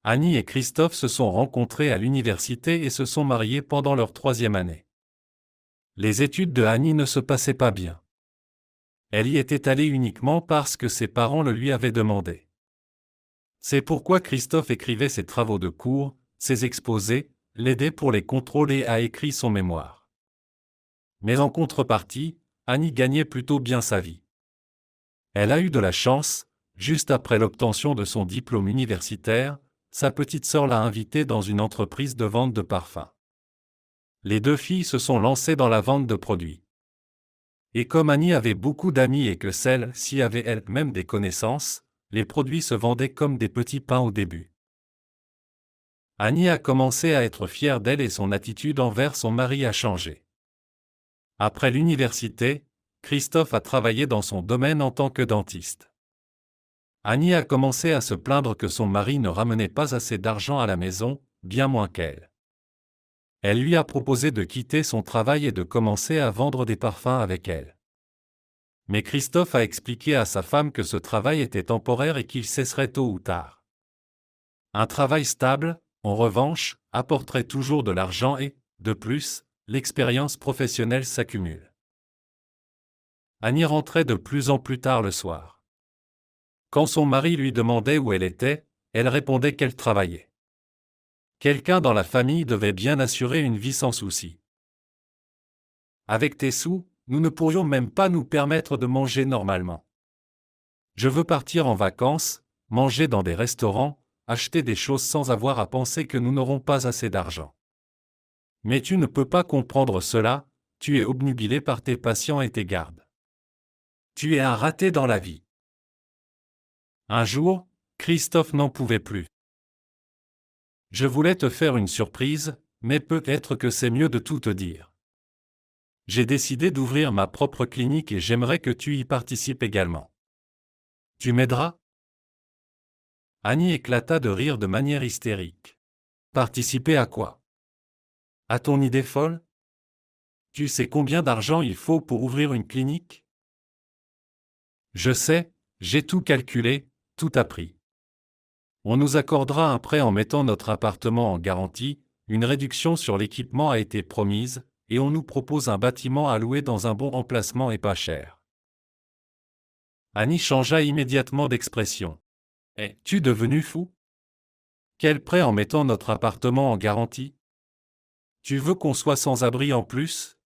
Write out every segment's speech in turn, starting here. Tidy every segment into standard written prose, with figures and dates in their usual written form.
Annie et Christophe se sont rencontrés à l'université et se sont mariés pendant leur 3e année. Les études de Annie ne se passaient pas bien. Elle y était allée uniquement parce que ses parents le lui avaient demandé. C'est pourquoi Christophe écrivait ses travaux de cours, ses exposés, l'aidait pour les contrôles et a écrit son mémoire. Mais en contrepartie, Annie gagnait plutôt bien sa vie. Elle a eu de la chance, juste après l'obtention de son diplôme universitaire, sa petite sœur l'a invitée dans une entreprise de vente de parfums. Les deux filles se sont lancées dans la vente de produits. Et comme Annie avait beaucoup d'amis et que celle-ci avait elle-même des connaissances, les produits se vendaient comme des petits pains au début. Annie a commencé à être fière d'elle et son attitude envers son mari a changé. Après l'université, Christophe a travaillé dans son domaine en tant que dentiste. Annie a commencé à se plaindre que son mari ne ramenait pas assez d'argent à la maison, bien moins qu'elle. Elle lui a proposé de quitter son travail et de commencer à vendre des parfums avec elle. Mais Christophe a expliqué à sa femme que ce travail était temporaire et qu'il cesserait tôt ou tard. Un travail stable, en revanche, apporterait toujours de l'argent et, de plus, l'expérience professionnelle s'accumule. Annie rentrait de plus en plus tard le soir. Quand son mari lui demandait où elle était, elle répondait qu'elle travaillait. Quelqu'un dans la famille devait bien assurer une vie sans souci. Avec tes sous, nous ne pourrions même pas nous permettre de manger normalement. Je veux partir en vacances, manger dans des restaurants, acheter des choses sans avoir à penser que nous n'aurons pas assez d'argent. Mais tu ne peux pas comprendre cela, tu es obnubilé par tes patients et tes gardes. Tu es un raté dans la vie. Un jour, Christophe n'en pouvait plus. Je voulais te faire une surprise, mais peut-être que c'est mieux de tout te dire. J'ai décidé d'ouvrir ma propre clinique et j'aimerais que tu y participes également. Tu m'aideras ? Annie éclata de rire de manière hystérique. Participer à quoi ? À ton idée folle ? Tu sais combien d'argent il faut pour ouvrir une clinique ? Je sais, j'ai tout calculé, tout appris. On nous accordera un prêt en mettant notre appartement en garantie, une réduction sur l'équipement a été promise, et on nous propose un bâtiment à louer dans un bon emplacement et pas cher. Annie changea immédiatement d'expression. Es-tu devenu fou ? Quel prêt en mettant notre appartement en garantie ? Tu veux qu'on soit sans abri en plus ?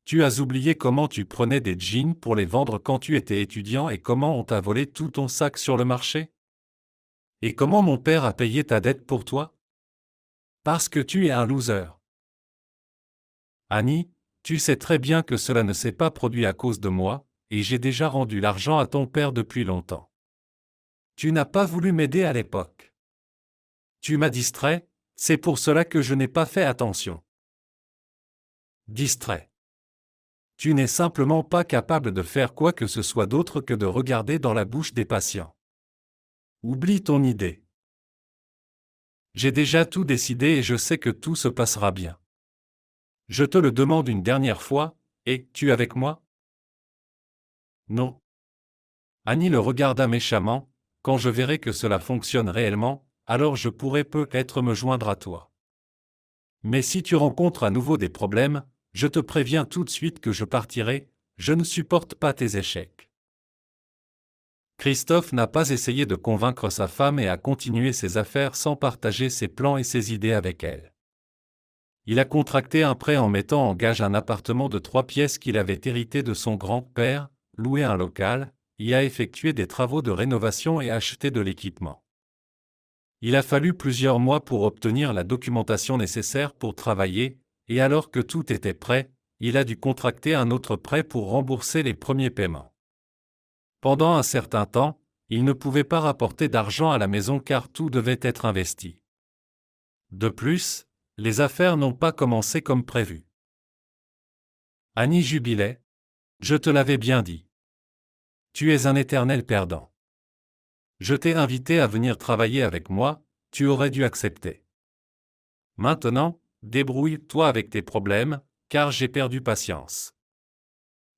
Tu as oublié comment tu prenais des jeans pour les vendre quand tu étais étudiant et comment on t'a volé tout ton sac sur le marché ? Et comment mon père a payé ta dette pour toi ? Parce que tu es un loser. Annie, tu sais très bien que cela ne s'est pas produit à cause de moi, et j'ai déjà rendu l'argent à ton père depuis longtemps. Tu n'as pas voulu m'aider à l'époque. Tu m'as distrait, c'est pour cela que je n'ai pas fait attention. Distrait. Tu n'es simplement pas capable de faire quoi que ce soit d'autre que de regarder dans la bouche des patients. Oublie ton idée. J'ai déjà tout décidé et je sais que tout se passera bien. Je te le demande une dernière fois, es-tu avec moi ? Non. Annie le regarda méchamment, quand je verrai que cela fonctionne réellement, alors je pourrai peut-être me joindre à toi. Mais si tu rencontres à nouveau des problèmes, je te préviens tout de suite que je partirai, je ne supporte pas tes échecs. Christophe n'a pas essayé de convaincre sa femme et a continué ses affaires sans partager ses plans et ses idées avec elle. Il a contracté un prêt en mettant en gage un appartement de 3 pièces qu'il avait hérité de son grand-père, loué un local, y a effectué des travaux de rénovation et acheté de l'équipement. Il a fallu plusieurs mois pour obtenir la documentation nécessaire pour travailler, et alors que tout était prêt, il a dû contracter un autre prêt pour rembourser les premiers paiements. Pendant un certain temps, il ne pouvait pas rapporter d'argent à la maison car tout devait être investi. De plus, les affaires n'ont pas commencé comme prévu. Annie jubilait. Je te l'avais bien dit. Tu es un éternel perdant. Je t'ai invité à venir travailler avec moi, tu aurais dû accepter. Maintenant, débrouille-toi avec tes problèmes, car j'ai perdu patience.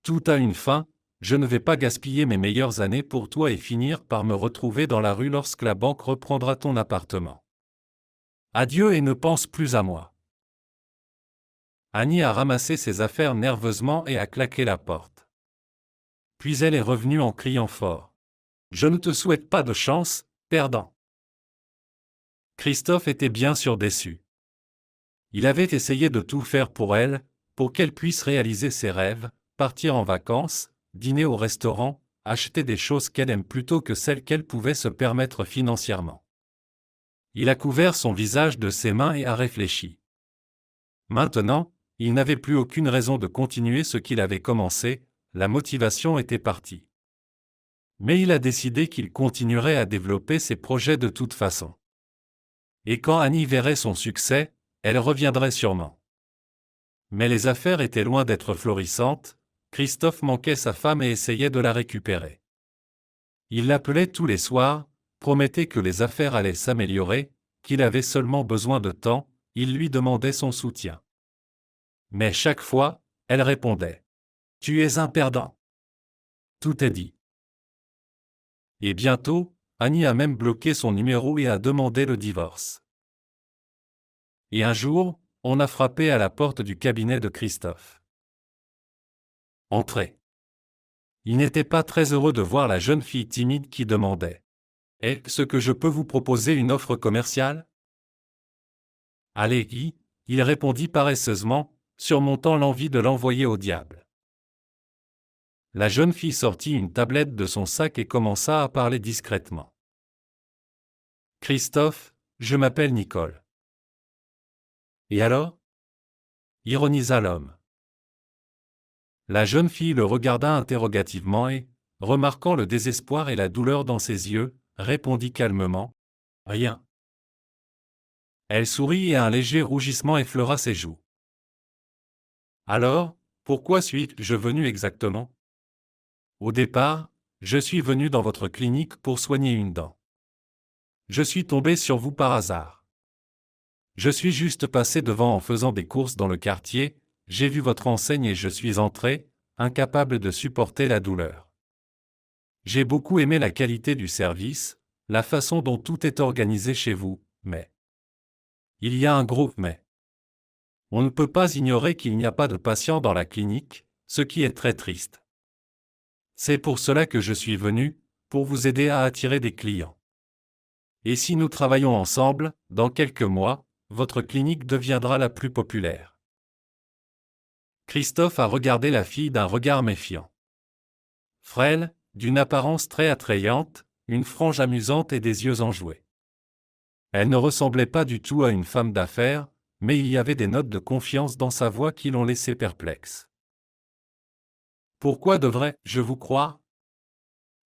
Tout a une fin, Je ne vais pas gaspiller mes meilleures années pour toi et finir par me retrouver dans la rue lorsque la banque reprendra ton appartement. Adieu et ne pense plus à moi. » Annie a ramassé ses affaires nerveusement et a claqué la porte. Puis elle est revenue en criant fort. « Je ne te souhaite pas de chance, perdant. » Christophe était bien sûr déçu. Il avait essayé de tout faire pour elle, pour qu'elle puisse réaliser ses rêves, partir en vacances, dîner au restaurant, acheter des choses qu'elle aime plutôt que celles qu'elle pouvait se permettre financièrement. Il a couvert son visage de ses mains et a réfléchi. Maintenant, il n'avait plus aucune raison de continuer ce qu'il avait commencé, la motivation était partie. Mais il a décidé qu'il continuerait à développer ses projets de toute façon. Et quand Annie verrait son succès, elle reviendrait sûrement. Mais les affaires étaient loin d'être florissantes, Christophe manquait sa femme et essayait de la récupérer. Il l'appelait tous les soirs, promettait que les affaires allaient s'améliorer, qu'il avait seulement besoin de temps, il lui demandait son soutien. Mais chaque fois, elle répondait « Tu es un perdant. » Tout est dit. Et bientôt, Annie a même bloqué son numéro et a demandé le divorce. Et un jour, on a frappé à la porte du cabinet de Christophe. « Entrez. » Il n'était pas très heureux de voir la jeune fille timide qui demandait « Est-ce que je peux vous proposer une offre commerciale ?» Allez-y, il répondit paresseusement, surmontant l'envie de l'envoyer au diable. La jeune fille sortit une tablette de son sac et commença à parler discrètement. « Christophe, je m'appelle Nicole. »« Et alors ?» ironisa l'homme. La jeune fille le regarda interrogativement et, remarquant le désespoir et la douleur dans ses yeux, répondit calmement « Rien. » Elle sourit et un léger rougissement effleura ses joues. « Alors, pourquoi suis-je venu exactement ? » Au départ, je suis venu dans votre clinique pour soigner une dent. Je suis tombé sur vous par hasard. Je suis juste passé devant en faisant des courses dans le quartier, j'ai vu votre enseigne et je suis entré, incapable de supporter la douleur. J'ai beaucoup aimé la qualité du service, la façon dont tout est organisé chez vous, mais... Il y a un gros mais. On ne peut pas ignorer qu'il n'y a pas de patients dans la clinique, ce qui est très triste. C'est pour cela que je suis venu, pour vous aider à attirer des clients. Et si nous travaillons ensemble, dans quelques mois, votre clinique deviendra la plus populaire. Christophe a regardé la fille d'un regard méfiant. Frêle, d'une apparence très attrayante, une frange amusante et des yeux enjoués. Elle ne ressemblait pas du tout à une femme d'affaires, mais il y avait des notes de confiance dans sa voix qui l'ont laissé perplexe. « Pourquoi devrais-je vous croire ?»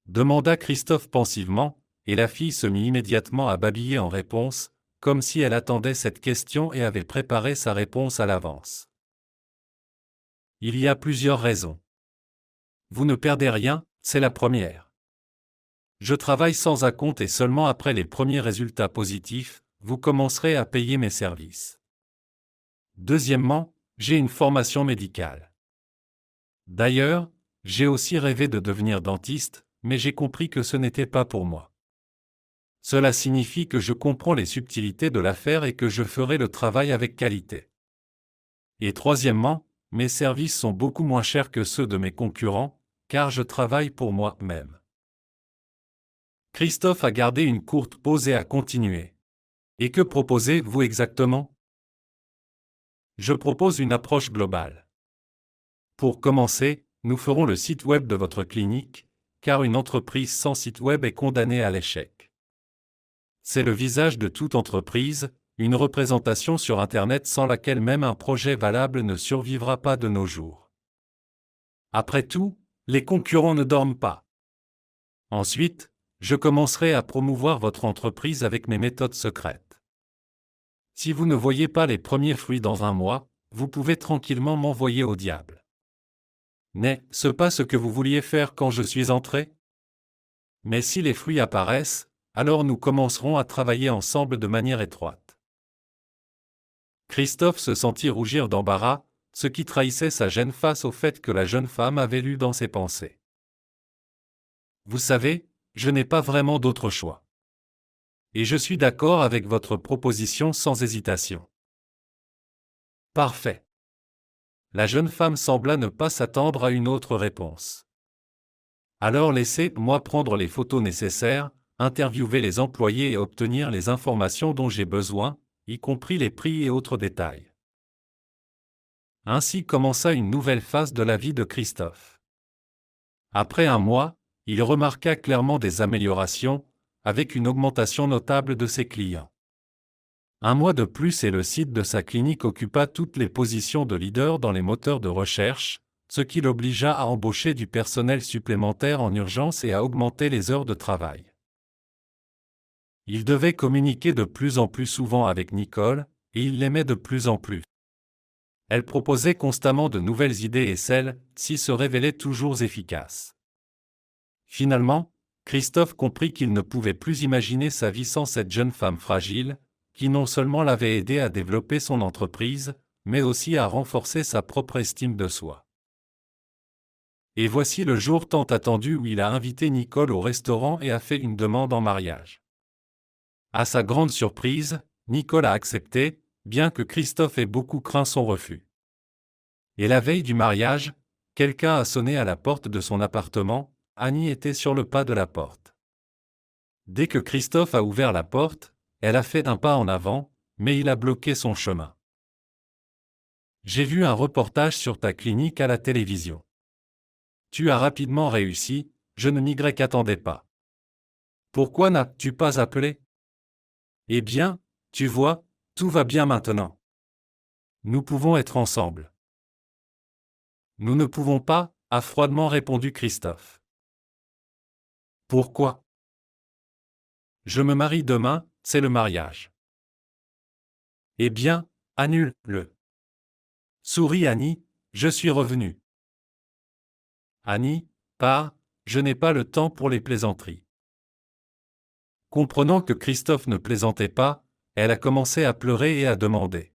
demanda Christophe pensivement, et la fille se mit immédiatement à babiller en réponse, comme si elle attendait cette question et avait préparé sa réponse à l'avance. « Il y a plusieurs raisons. Vous ne perdez rien, c'est la première. Je travaille sans acompte et seulement après les premiers résultats positifs, vous commencerez à payer mes services. Deuxièmement, j'ai une formation médicale. D'ailleurs, j'ai aussi rêvé de devenir dentiste, mais j'ai compris que ce n'était pas pour moi. Cela signifie que je comprends les subtilités de l'affaire et que je ferai le travail avec qualité. Et troisièmement, mes services sont beaucoup moins chers que ceux de mes concurrents, car je travaille pour moi-même. Christophe a gardé une courte pause et a continué. Et que proposez-vous exactement ? Je propose une approche globale. Pour commencer, nous ferons le site web de votre clinique, car une entreprise sans site web est condamnée à l'échec. C'est le visage de toute entreprise, une représentation sur Internet sans laquelle même un projet valable ne survivra pas de nos jours. Après tout, les concurrents ne dorment pas. Ensuite, je commencerai à promouvoir votre entreprise avec mes méthodes secrètes. Si vous ne voyez pas les premiers fruits dans un mois, vous pouvez tranquillement m'envoyer au diable. N'est-ce pas ce que vous vouliez faire quand je suis entré ? Mais si les fruits apparaissent, alors nous commencerons à travailler ensemble de manière étroite. Christophe se sentit rougir d'embarras, ce qui trahissait sa gêne face au fait que la jeune femme avait lu dans ses pensées. Vous savez, je n'ai pas vraiment d'autre choix. Et je suis d'accord avec votre proposition sans hésitation. Parfait. La jeune femme sembla ne pas s'attendre à une autre réponse. Alors laissez-moi prendre les photos nécessaires, interviewer les employés et obtenir les informations dont j'ai besoin, y compris les prix et autres détails. Ainsi commença une nouvelle phase de la vie de Christophe. Après un mois, il remarqua clairement des améliorations, avec une augmentation notable de ses clients. Un mois de plus et le site de sa clinique occupa toutes les positions de leader dans les moteurs de recherche, ce qui l'obligea à embaucher du personnel supplémentaire en urgence et à augmenter les heures de travail. Il devait communiquer de plus en plus souvent avec Nicole, et il l'aimait de plus en plus. Elle proposait constamment de nouvelles idées et celles-ci se révélaient toujours efficaces. Finalement, Christophe comprit qu'il ne pouvait plus imaginer sa vie sans cette jeune femme fragile, qui non seulement l'avait aidé à développer son entreprise, mais aussi à renforcer sa propre estime de soi. Et voici le jour tant attendu où il a invité Nicole au restaurant et a fait une demande en mariage. À sa grande surprise, Nicole a accepté, bien que Christophe ait beaucoup craint son refus. Et la veille du mariage, quelqu'un a sonné à la porte de son appartement. Annie était sur le pas de la porte. Dès que Christophe a ouvert la porte, elle a fait un pas en avant, mais il a bloqué son chemin. « J'ai vu un reportage sur ta clinique à la télévision. Tu as rapidement réussi, je ne m'y attendais pas. Pourquoi n'as-tu pas appelé ? Eh bien, tu vois, tout va bien maintenant. Nous pouvons être ensemble. » Nous ne pouvons pas, a froidement répondu Christophe. Pourquoi ? Je me marie demain, c'est le mariage. Eh bien, annule-le. Sourit Annie, je suis revenu. Annie, pars, je n'ai pas le temps pour les plaisanteries. Comprenant que Christophe ne plaisantait pas, elle a commencé à pleurer et à demander.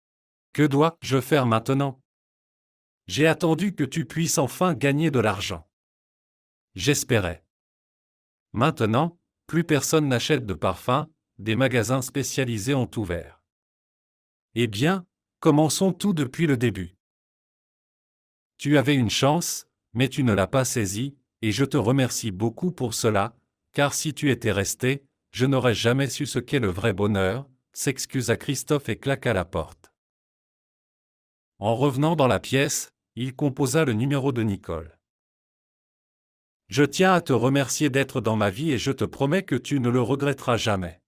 Que dois-je faire maintenant ? J'ai attendu que tu puisses enfin gagner de l'argent. J'espérais. Maintenant, plus personne n'achète de parfums, des magasins spécialisés ont ouvert. Eh bien, commençons tout depuis le début. Tu avais une chance, mais tu ne l'as pas saisie, et je te remercie beaucoup pour cela, car si tu étais resté, je n'aurais jamais su ce qu'est le vrai bonheur, s'excusa Christophe et claqua la porte. En revenant dans la pièce, il composa le numéro de Nicole. Je tiens à te remercier d'être dans ma vie et je te promets que tu ne le regretteras jamais.